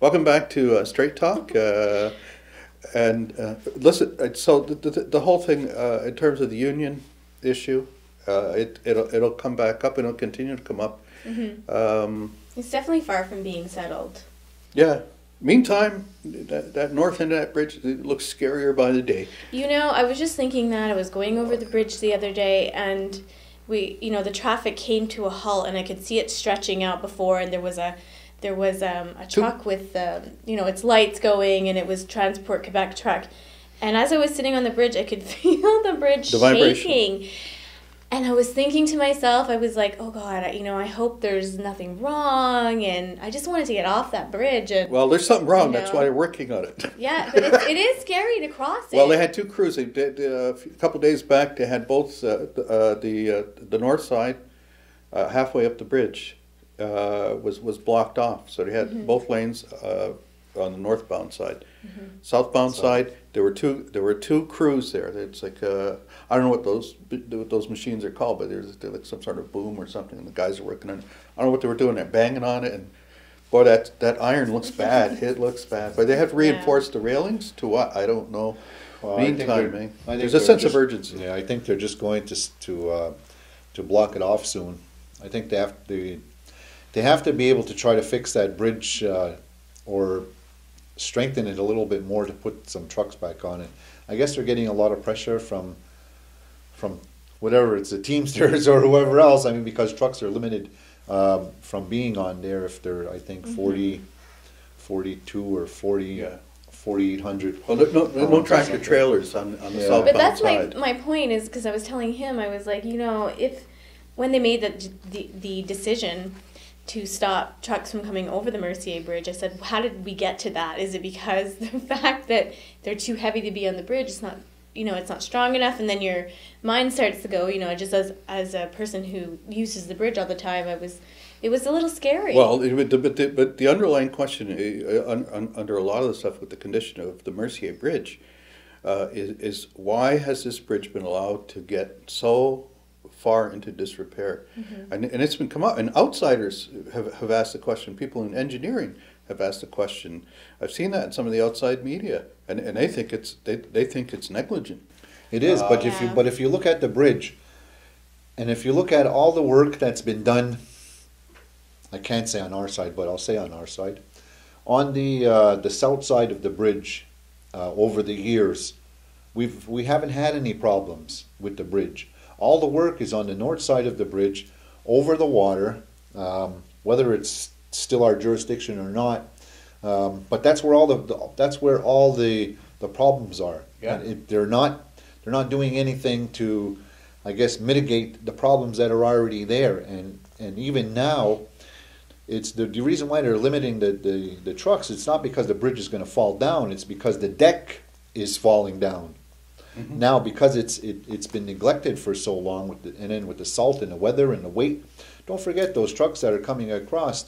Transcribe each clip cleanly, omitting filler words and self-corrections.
Welcome back to Straight Talk. Listen, so the whole thing in terms of the union issue, it'll come back up and it'll continue to come up. It's definitely far from being settled. Yeah. Meantime, that north end of that bridge looks scarier by the day. You know, I was just thinking that. I was going over the bridge the other day, and the traffic came to a halt, and I could see it stretching out before, and there was a truck with its lights going, and it was Transport Quebec truck. And as I was sitting on the bridge, I could feel the bridge shaking. And I was thinking to myself, I was like, oh God, I hope there's nothing wrong, and I just wanted to get off that bridge. And, well, there's something wrong. That's why they're working on it. Yeah, but it is scary to cross it. Well, they had two crews. They did, a couple of days back, they had both the north side, halfway up the bridge, was blocked off. So they had both lanes on the northbound side. Southbound side, there were two crews there. It's like I don't know what those machines are called, but they're like some sort of boom or something, and the guys are working on it. I don't know what they were doing. They're banging on it, and boy, that iron looks bad. It looks bad. But they have to reinforce the railings to what? I don't know. Well, Meantime, there's a sense of urgency. Yeah, I think they're just going to block it off soon. I think they have to be able to try to fix that bridge or strengthen it a little bit more to put some trucks back on it. I guess they're getting a lot of pressure from whatever, it's the Teamsters or whoever else. I mean, because trucks are limited from being on there if they're, I think, 42 or 40, 4,800. Well, no tractor trailers on the southbound But that's side. my point is, because I was telling him, I was like, when they made the decision to stop trucks from coming over the Mercier Bridge, I said, how did we get to that? Is it because the fact that they're too heavy to be on the bridge, it's not, it's not strong enough, and then your mind starts to go, just as a person who uses the bridge all the time, it was a little scary. Well, but the underlying question under a lot of the stuff with the condition of the Mercier Bridge is why has this bridge been allowed to get so far into disrepair? And it's been come up, and outsiders have asked the question. People in engineering have asked the question. I've seen that in some of the outside media, and they think it's negligent. It is, but if you look at the bridge, and if you look at all the work that's been done, I can't say on our side, but I'll say on our side, on the south side of the bridge, over the years, we haven't had any problems with the bridge. All the work is on the north side of the bridge, over the water, whether it's still our jurisdiction or not. But that's where all the problems are. Yeah. And they're not doing anything to, I guess, mitigate the problems that are already there. And even now, it's the reason why they're limiting the trucks. It's not because the bridge is going to fall down. It's because the deck is falling down. Now, because it's been neglected for so long, and then with the salt and the weather and the weight, don't forget those trucks that are coming across.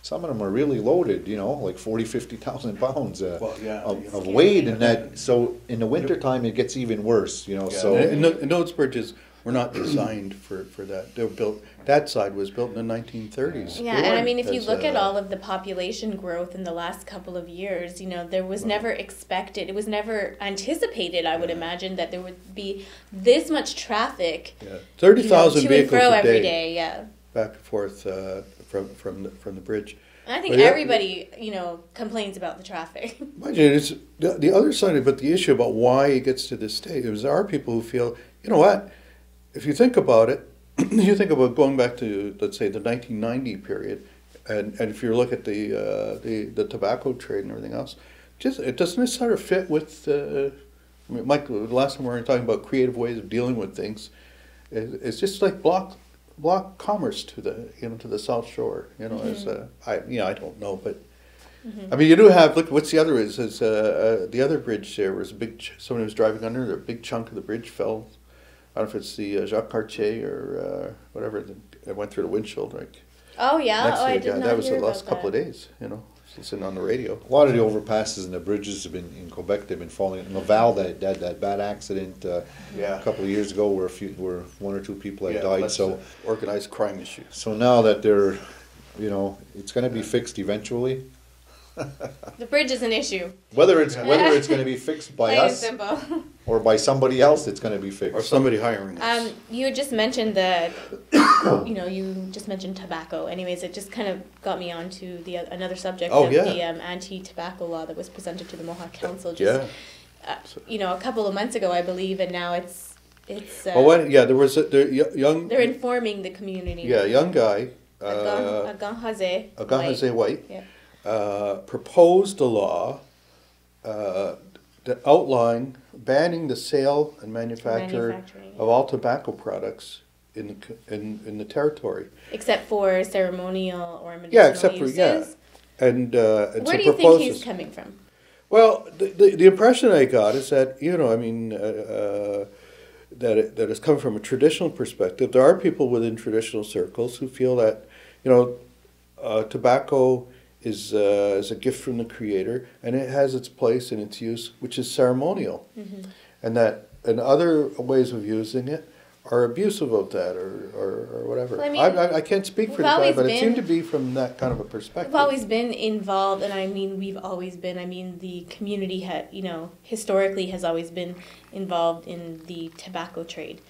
Some of them are really loaded, like 40, 50,000 pounds of weight, and that. So in the wintertime, it gets even worse, So and those bridges were not designed for that. They were built. That side was built in the 1930s. Yeah, and I mean, if you look at all of the population growth in the last couple of years, there was never expected, it was never anticipated, I would imagine, that there would be this much traffic. Yeah, 30,000 to vehicles and fro a every day, day. Yeah. back and forth from the bridge. And I think everybody, complains about the traffic. Imagine it's the other side of it, but the issue about why it gets to this state is there are people who feel, you know what, if you think about it, you think about going back to, let's say, the 1990 period, and if you look at the tobacco trade and everything else, it doesn't necessarily fit with. Mike, the last time we were talking about creative ways of dealing with things, it's just like block commerce to the South Shore. As I don't know, but I mean, you do have. Look, what's the other is the other bridge there was a big. Somebody was driving under, a big chunk of the bridge fell. I don't know if it's the Jacques Cartier or whatever that went through the windshield. Oh yeah, I did not that was hear the last about couple that. of days. Listening on the radio. A lot of the overpasses and the bridges have been in Quebec. They've been falling. In Laval, that bad accident a couple of years ago, where one or two people had died. So organized crime issue. So now that they're, it's going to be fixed eventually. The bridge is an issue. Whether it's going to be fixed by Plain and us simple. or by somebody else, it's going to be fixed. Or somebody hiring us. You had just mentioned the, you just mentioned tobacco. Anyways, it just kind of got me onto another subject Oh, of yeah. the anti-tobacco law that was presented to the Mohawk Council Yeah. a couple of months ago, I believe, and now it's. There was young. They're informing the community. Yeah, young guy. Agahaze White. Yeah. Proposed a law that outlined banning the sale and manufacture Manufacturing, of all tobacco products in the territory. Except for ceremonial or medicinal Yeah, except for uses. And Where so do you think proposes. he's coming from? Well, the impression I got is that that it's come from a traditional perspective. There are people within traditional circles who feel that tobacco is a gift from the Creator, and it has its place and its use, which is ceremonial, and other ways of using it are abusive of that or whatever. Well, I mean, I can't speak for the we've guy, always but it been- seemed to be from that kind of a perspective. We've always been involved, and the community historically has always been involved in the tobacco trade.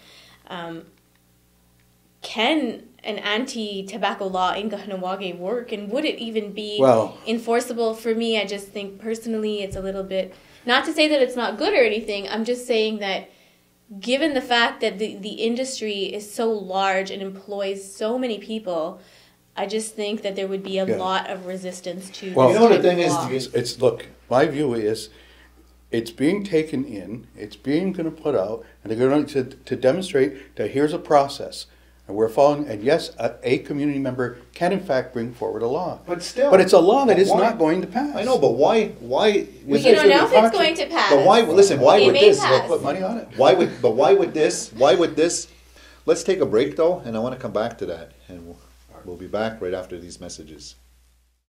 Can an anti-tobacco law in Kahnawake work, and would it even be enforceable? For me, I just think personally it's a little bit, not to say that it's not good or anything, I'm just saying that given the fact that the industry is so large and employs so many people, I just think that there would be a lot of resistance to Well, this you know, the type thing of is, law. Look, my view is it's being taken in, it's being going to put out, and they're going to demonstrate that here's a process. And we're following, and yes, a community member can in fact bring forward a law. but still, But it's a law that but is why- not going to pass. I know, but why? We It's don't gonna know be if it's hard going to pass. But why? Listen, why It would may this? pass. Put money on it. Why would this? Why would this? Let's take a break though, and I want to come back to that, and we'll be back right after these messages.